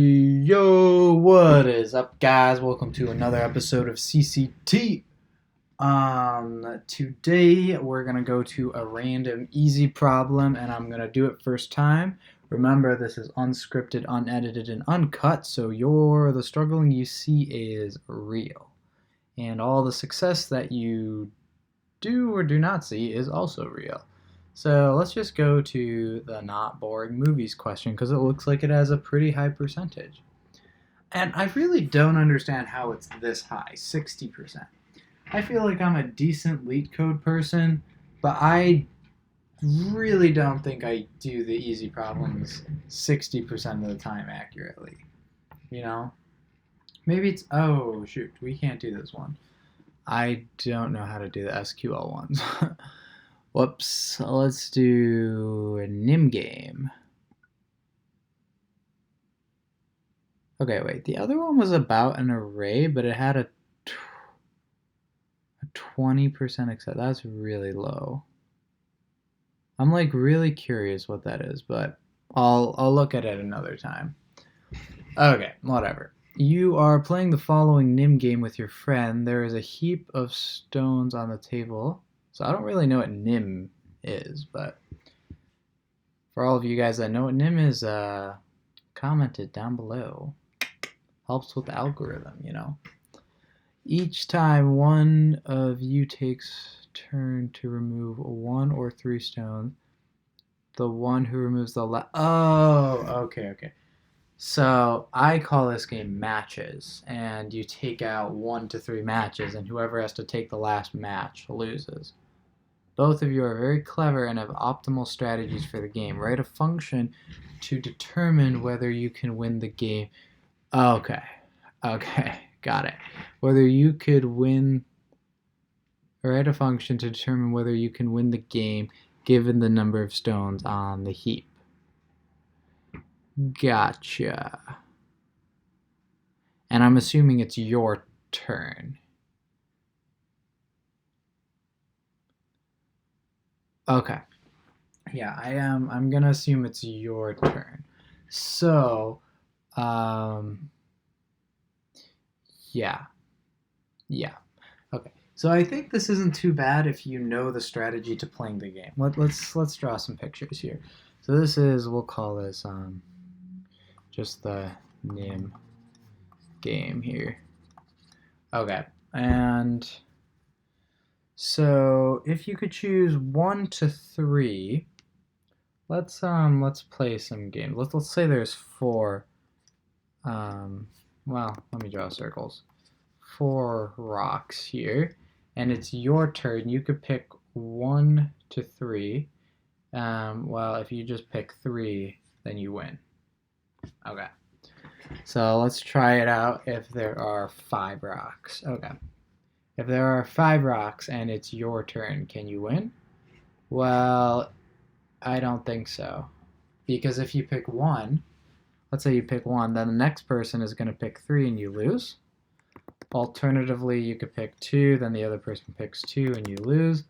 Yo, what is up, guys? Welcome to another episode of CCT. Today we're gonna go to a random easy problem, and I'm gonna do it first time. Remember, this is unscripted, unedited, and uncut, so the struggling you see is real, and all the success that you do or do not see is also real. So let's just go to the not boring movies question because it looks like it has a pretty high percentage. And I really don't understand how it's this high, 60%. I feel like I'm a decent leet code person, but I really don't think I do the easy problems 60% of the time accurately. You know? Maybe it's, oh shoot, we can't do this one. I don't know how to do the SQL ones. Whoops, let's do a Nim Game. Okay, wait, the other one was about an array, but it had a 20% accept. That's really low. I'm like really curious what that is, but I'll look at it another time. Okay, whatever. You are playing the following Nim game with your friend. There is a heap of stones on the table. So I don't really know what Nim is, but for all of you guys that know what Nim is, comment it down below. Helps with the algorithm, you know. Each time one of you takes turn to remove one or three stones, the one who removes the last. Oh, okay. So I call this game matches, and you take out 1 to 3 matches, and whoever has to take the last match loses. Both of you are very clever and have optimal strategies for the game. Write a function to determine whether you can win the game. Okay, got it. Whether you could win. Write a function to determine whether you can win the game given the number of stones on the heap. Gotcha. And I'm assuming it's your turn. Okay. Yeah, I'm gonna assume it's your turn. So, yeah. Okay. So I think this isn't too bad if you know the strategy to playing the game. Let's draw some pictures here. So this is, we'll call this just the Nim game here. Okay. And so if you could choose 1 to 3, let's play some games. Let's say there's 4. Well, let me draw circles. 4 rocks here, and it's your turn. You could pick 1 to 3. Well, if you just pick 3, then you win. Okay. So let's try it out if there are 5 rocks. Okay. If there are 5 rocks and it's your turn, can you win? Well, I don't think so. Because if you pick 1, let's say you pick 1, then the next person is going to pick 3 and you lose. Alternatively, you could pick 2, then the other person picks 2 and you lose.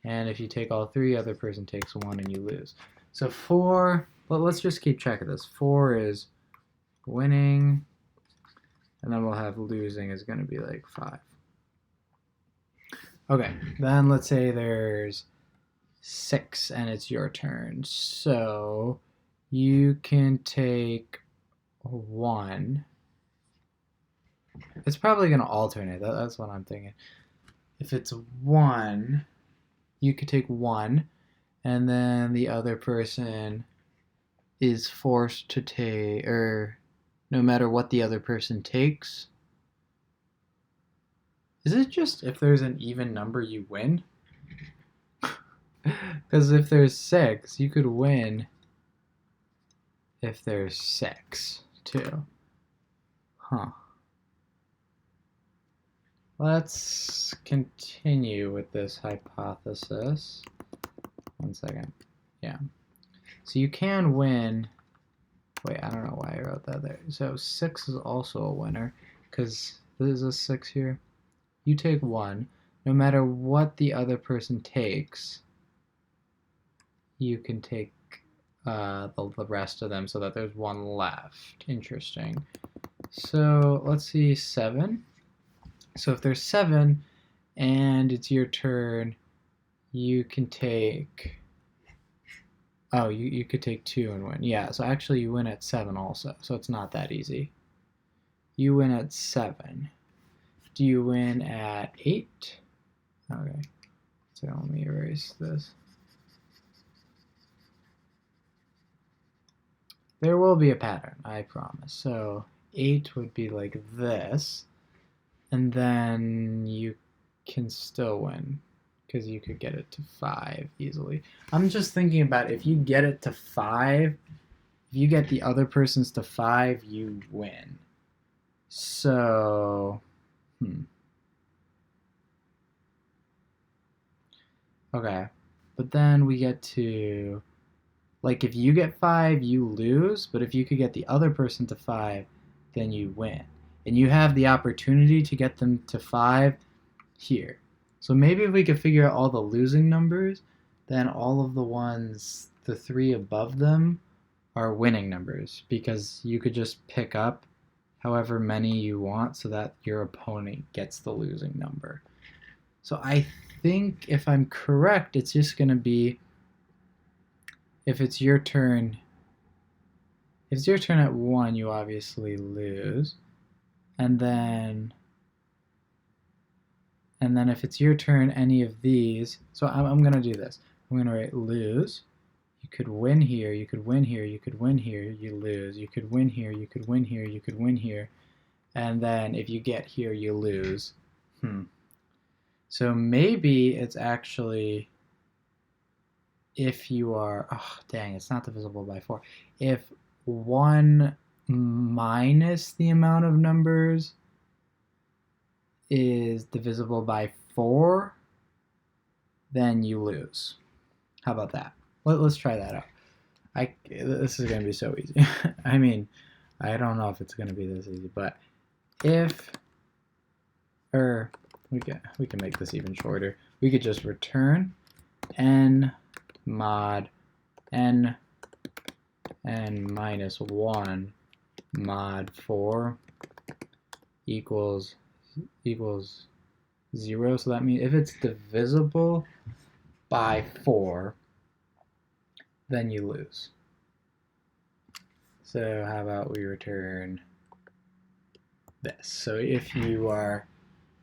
And if you take all 3, the other person takes 1 and you lose. So 4, well, let's just keep track of this. 4 is winning, and then we'll have losing is going to be like 5. Okay, then let's say there's 6 and it's your turn. So you can take 1. It's probably going to alternate. That's what I'm thinking. If it's 1, you could take 1, and then the other person is forced to take, or no matter what the other person takes. Is it just if there's an even number you win? Because if there's 6, you could win if there's 6 too. Huh. Let's continue with this hypothesis. 1 second. Yeah. So you can win. Wait, I don't know why I wrote that there. So 6 is also a winner because there's a 6 here. You take 1. No matter what the other person takes, you can take the rest of them so that there's one left. Interesting. So let's see, 7. So if there's 7 and it's your turn, you can take... Oh, you could take 2 and win. Yeah, so actually you win at 7 also, so it's not that easy. You win at 7. Do you win at 8? Okay, so let me erase this. There will be a pattern, I promise. So 8 would be like this, and then you can still win because you could get it to 5 easily. I'm just thinking about if you get it to 5, if you get the other person's to 5, you win. So, okay. But then we get to, like, if you get 5, you lose, but if you could get the other person to 5, then you win. And you have the opportunity to get them to 5 here. So maybe if we could figure out all the losing numbers, then all of the ones, the 3 above them, are winning numbers, because you could just pick up however many you want so that your opponent gets the losing number. So I think if I'm correct, it's just going to be, if it's your turn at 1, you obviously lose. And then if it's your turn, any of these, so I'm going to do this. I'm going to write lose. You could win here, you could win here, you could win here, you lose. You could win here, you could win here, you could win here. And then if you get here, you lose. So maybe it's actually, if you are, oh dang, it's not divisible by 4. If 1 minus the amount of numbers is divisible by 4, then you lose. How about that? Let's try that out. This is going to be so easy. I mean, I don't know if it's going to be this easy, but if, we can make this even shorter. We could just return n mod n minus 1 mod 4 equals 0. So that means if it's divisible by 4, then you lose. So how about we return this? So if you are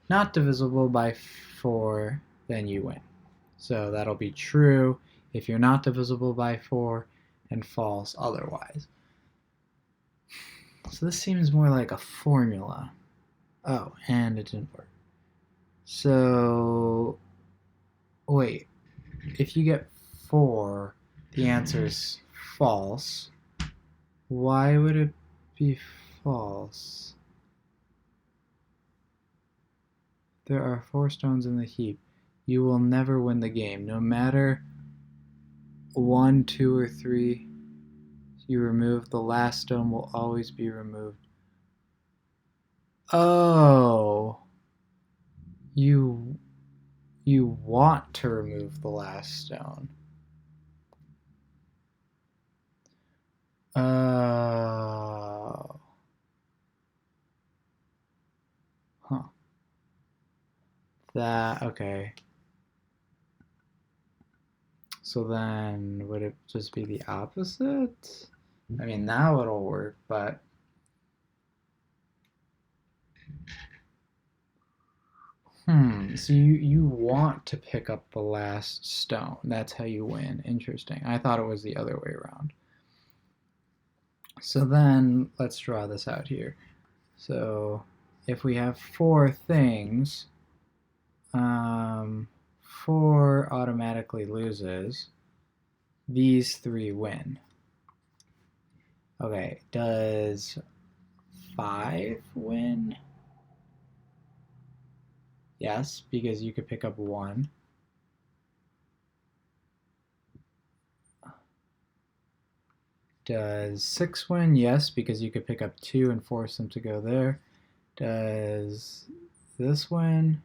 not divisible by 4, then you win. So that'll be true if you're not divisible by 4, and false otherwise. So this seems more like a formula. Oh, and it didn't work. So, wait, if you get 4, the answer is false. Why would it be false? There are 4 stones in the heap. You will never win the game. No matter 1, 2, or 3 you remove, the last stone will always be removed. Oh, you want to remove the last stone. Oh. Huh. Okay. So then, would it just be the opposite? I mean, now it'll work, but... So you want to pick up the last stone. That's how you win. Interesting. I thought it was the other way around. So then, let's draw this out here. So, if we have 4 things, 4 automatically loses. These 3 win. Okay, does 5 win? Yes, because you could pick up 1. Does 6 win? Yes, because you could pick up 2 and force them to go there. Does this win?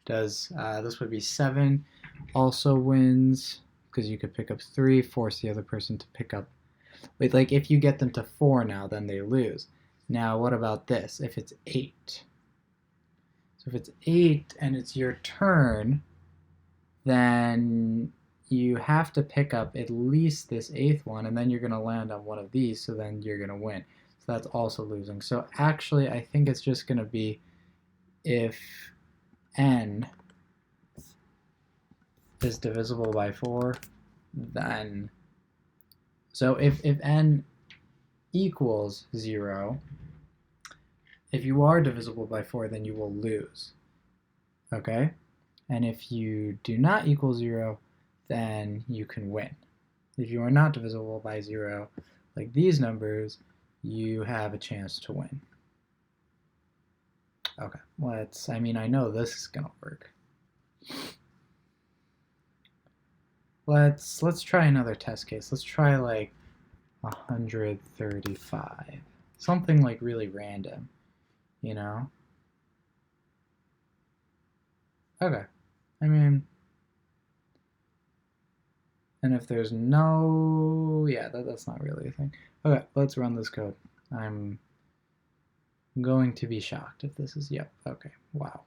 Does this would be 7 also wins? because you could pick up 3, force the other person to pick up. Wait, like if you get them to 4 now, then they lose. Now, what about this? If it's 8. So if it's 8 and it's your turn, then you have to pick up at least this 8th one, and then you're going to land on one of these, so then you're going to win. So that's also losing. So actually, I think it's just going to be if n is divisible by 4, then... So if n equals 0, if you are divisible by 4, then you will lose. Okay? And if you do not equal 0, then you can win. If you are not divisible by 0, like these numbers, you have a chance to win. Okay, I know this is gonna work. Let's try another test case. Let's try like 135. Something like really random, you know? Okay, and if there's no, yeah, that's not really a thing. Okay, let's run this code. I'm going to be shocked if this is, yep, okay, wow.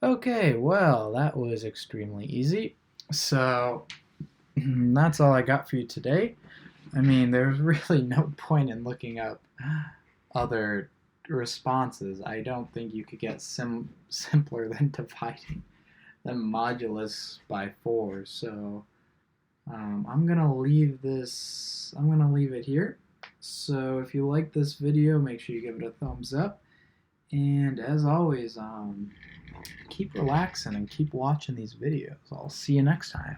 Okay, well, that was extremely easy. So that's all I got for you today. There's really no point in looking up other responses. I don't think you could get simpler than dividing the modulus by 4. So I'm gonna leave it here. So if you like this video, make sure you give it a thumbs up. And as always, keep relaxing and keep watching these videos. I'll see you next time.